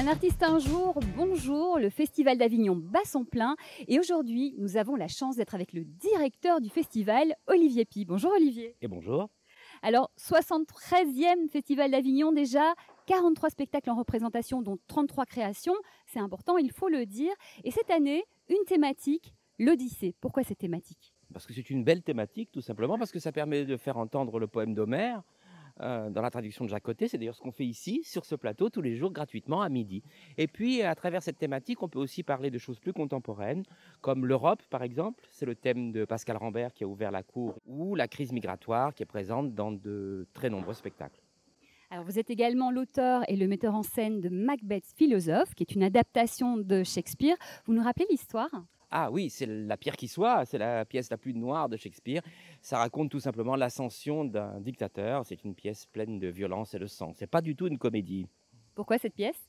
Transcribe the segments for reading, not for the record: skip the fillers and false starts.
artiste un jour, bonjour, le Festival d'Avignon bat son plein et aujourd'hui nous avons la chance d'être avec le directeur du festival, Olivier Py. Bonjour Olivier. Et bonjour. Alors 73e Festival d'Avignon déjà, 43 spectacles en représentation dont 33 créations, c'est important, il faut le dire. Et cette année, une thématique, l'Odyssée. Pourquoi cette thématique ? Parce que c'est une belle thématique, tout simplement, parce que ça permet de faire entendre le poème d'Homère dans la traduction de Jacques Côté. C'est d'ailleurs ce qu'on fait ici, sur ce plateau, tous les jours, gratuitement, à midi. Et puis, à travers cette thématique, on peut aussi parler de choses plus contemporaines, comme l'Europe, par exemple. C'est le thème de Pascal Rambert qui a ouvert la cour, ou la crise migratoire qui est présente dans de très nombreux spectacles. Alors vous êtes également l'auteur et le metteur en scène de Macbeth philosophe, qui est une adaptation de Shakespeare. Vous nous rappelez l'histoire ? Ah oui, c'est La pierre qui soit, c'est la pièce la plus noire de Shakespeare. Ça raconte tout simplement l'ascension d'un dictateur. C'est une pièce pleine de violence et de sang. C'est pas du tout une comédie. Pourquoi cette pièce ?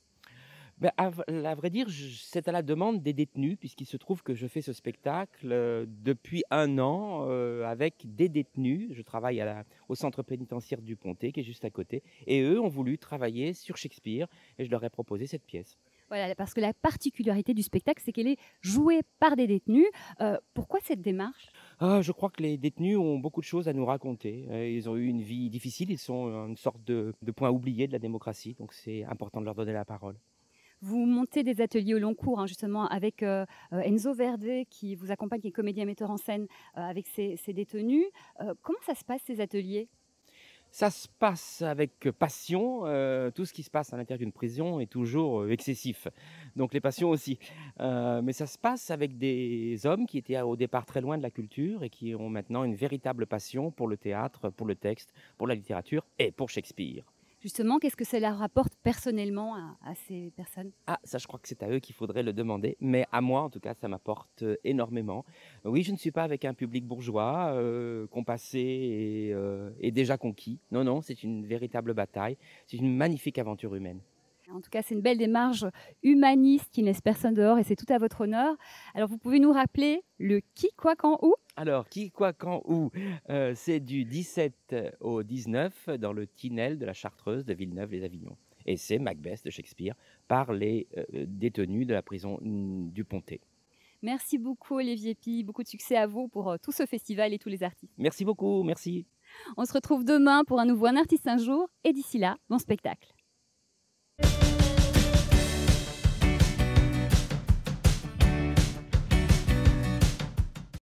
À vrai dire, c'est à la demande des détenus, puisqu'il se trouve que je fais ce spectacle depuis 1 an avec des détenus. Je travaille au centre pénitentiaire du Pontet, qui est juste à côté. Et eux ont voulu travailler sur Shakespeare et je leur ai proposé cette pièce. Voilà, parce que la particularité du spectacle, c'est qu'elle est jouée par des détenus. Pourquoi cette démarche ? Je crois que les détenus ont beaucoup de choses à nous raconter. Ils ont eu une vie difficile, ils sont une sorte de point oublié de la démocratie, donc c'est important de leur donner la parole. Vous montez des ateliers au long cours, justement, avec Enzo Verde, qui vous accompagne, qui est comédien metteur en scène, avec ses détenus. Comment ça se passe, ces ateliers ? Ça se passe avec passion. Tout ce qui se passe à l'intérieur d'une prison est toujours excessif. Donc les passions aussi. Mais ça se passe avec des hommes qui étaient au départ très loin de la culture et qui ont maintenant une véritable passion pour le théâtre, pour le texte, pour la littérature et pour Shakespeare. Justement, qu'est-ce que ça leur rapporte personnellement à ces personnes ? Ça, je crois que c'est à eux qu'il faudrait le demander. Mais à moi, en tout cas, ça m'apporte énormément. Oui, je ne suis pas avec un public bourgeois, compassé et déjà conquis. Non, non, c'est une véritable bataille. C'est une magnifique aventure humaine. En tout cas, c'est une belle démarche humaniste qui ne laisse personne dehors et c'est tout à votre honneur. Alors, vous pouvez nous rappeler le qui, quoi, quand, où ? Alors, qui, quoi, quand, où c'est du 17 au 19 dans le Tinel de la Chartreuse de Villeneuve-les-Avignon. Et c'est Macbeth de Shakespeare par les détenus de la prison du Pontet. Merci beaucoup Olivier Py, beaucoup de succès à vous pour tout ce festival et tous les artistes. Merci beaucoup, merci. On se retrouve demain pour un nouveau Un artiste un jour et d'ici là, bon spectacle.